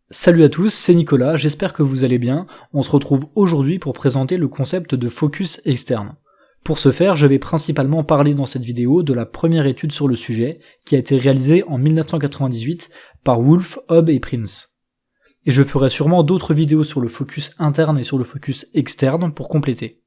Salut à tous, c'est Nicolas, j'espère que vous allez bien. On se retrouve aujourd'hui pour présenter le concept de focus externe. Pour ce faire, je vais principalement parler dans cette vidéo de la première étude sur le sujet, qui a été réalisée en 1998 par Wolf, Hobb et Prince. Et je ferai sûrement d'autres vidéos sur le focus interne et sur le focus externe pour compléter.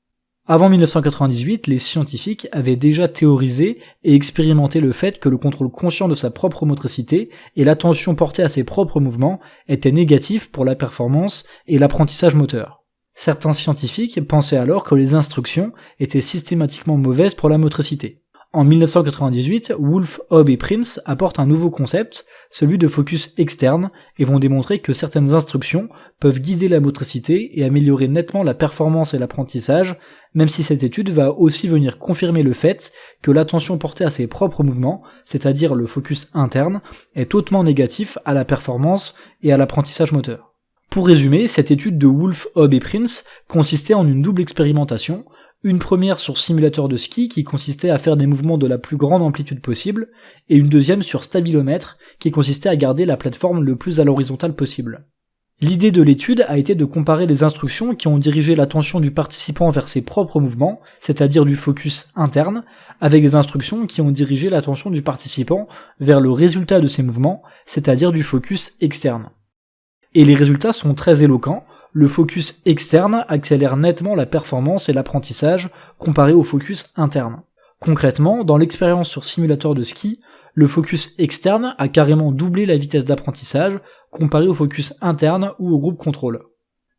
Avant 1998, les scientifiques avaient déjà théorisé et expérimenté le fait que le contrôle conscient de sa propre motricité et l'attention portée à ses propres mouvements étaient négatifs pour la performance et l'apprentissage moteur. Certains scientifiques pensaient alors que les instructions étaient systématiquement mauvaises pour la motricité. En 1998, Wolf, Hobb et Prince apportent un nouveau concept, celui de focus externe, et vont démontrer que certaines instructions peuvent guider la motricité et améliorer nettement la performance et l'apprentissage, même si cette étude va aussi venir confirmer le fait que l'attention portée à ses propres mouvements, c'est-à-dire le focus interne, est hautement négatif à la performance et à l'apprentissage moteur. Pour résumer, cette étude de Wolf, Hobb et Prince consistait en une double expérimentation, une première sur simulateur de ski qui consistait à faire des mouvements de la plus grande amplitude possible, et une deuxième sur stabilomètre qui consistait à garder la plateforme le plus à l'horizontale possible. L'idée de l'étude a été de comparer les instructions qui ont dirigé l'attention du participant vers ses propres mouvements, c'est-à-dire du focus interne, avec des instructions qui ont dirigé l'attention du participant vers le résultat de ses mouvements, c'est-à-dire du focus externe. Et les résultats sont très éloquents. Le focus externe accélère nettement la performance et l'apprentissage comparé au focus interne. Concrètement, dans l'expérience sur simulateur de ski, le focus externe a carrément doublé la vitesse d'apprentissage comparé au focus interne ou au groupe contrôle.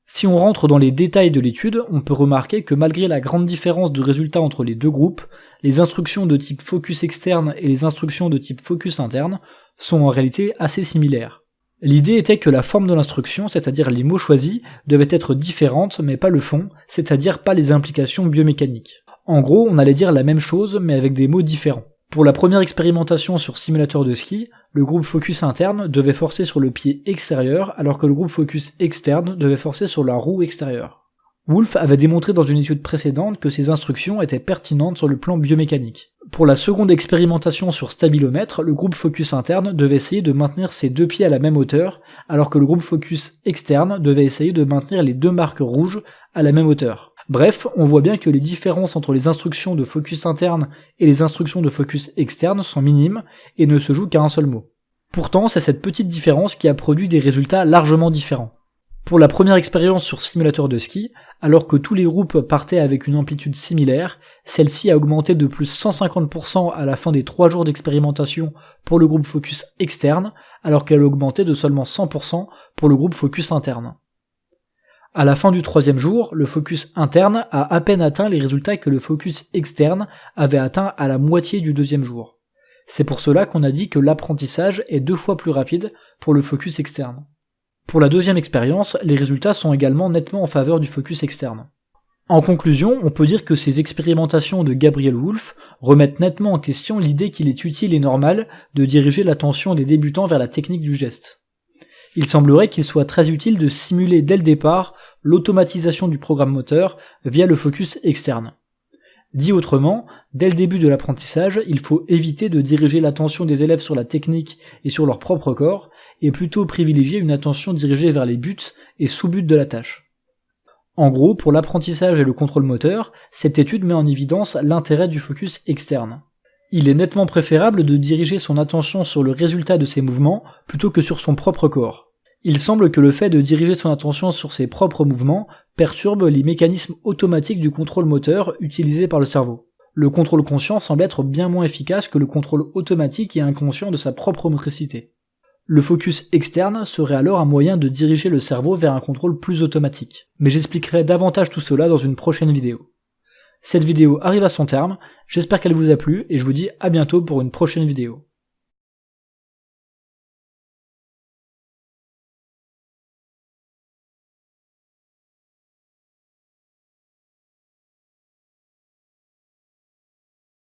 Si on rentre dans les détails de l'étude, on peut remarquer que malgré la grande différence de résultats entre les deux groupes, les instructions de type focus externe et les instructions de type focus interne sont en réalité assez similaires. L'idée était que la forme de l'instruction, c'est-à-dire les mots choisis, devaient être différentes, mais pas le fond, c'est-à-dire pas les implications biomécaniques. En gros, on allait dire la même chose, mais avec des mots différents. Pour la première expérimentation sur simulateur de ski, le groupe focus interne devait forcer sur le pied extérieur, alors que le groupe focus externe devait forcer sur la roue extérieure. Wolf avait démontré dans une étude précédente que ces instructions étaient pertinentes sur le plan biomécanique. Pour la seconde expérimentation sur stabilomètre, le groupe focus interne devait essayer de maintenir ses deux pieds à la même hauteur, alors que le groupe focus externe devait essayer de maintenir les deux marques rouges à la même hauteur. Bref, on voit bien que les différences entre les instructions de focus interne et les instructions de focus externe sont minimes et ne se jouent qu'à un seul mot. Pourtant, c'est cette petite différence qui a produit des résultats largement différents. Pour la première expérience sur simulateur de ski, alors que tous les groupes partaient avec une amplitude similaire, celle-ci a augmenté de plus 150% à la fin des 3 jours d'expérimentation pour le groupe focus externe, alors qu'elle a augmenté de seulement 100% pour le groupe focus interne. À la fin du 3e jour, le focus interne a à peine atteint les résultats que le focus externe avait atteint à la moitié du 2e jour. C'est pour cela qu'on a dit que l'apprentissage est 2 fois plus rapide pour le focus externe. Pour la deuxième expérience, les résultats sont également nettement en faveur du focus externe. En conclusion, on peut dire que ces expérimentations de Gabriel Wolf remettent nettement en question l'idée qu'il est utile et normal de diriger l'attention des débutants vers la technique du geste. Il semblerait qu'il soit très utile de simuler dès le départ l'automatisation du programme moteur via le focus externe. Dit autrement, dès le début de l'apprentissage, il faut éviter de diriger l'attention des élèves sur la technique et sur leur propre corps, et plutôt privilégier une attention dirigée vers les buts et sous-buts de la tâche. En gros, pour l'apprentissage et le contrôle moteur, cette étude met en évidence l'intérêt du focus externe. Il est nettement préférable de diriger son attention sur le résultat de ses mouvements plutôt que sur son propre corps. Il semble que le fait de diriger son attention sur ses propres mouvements perturbe les mécanismes automatiques du contrôle moteur utilisé par le cerveau. Le contrôle conscient semble être bien moins efficace que le contrôle automatique et inconscient de sa propre motricité. Le focus externe serait alors un moyen de diriger le cerveau vers un contrôle plus automatique. Mais j'expliquerai davantage tout cela dans une prochaine vidéo. Cette vidéo arrive à son terme, j'espère qu'elle vous a plu et je vous dis à bientôt pour une prochaine vidéo.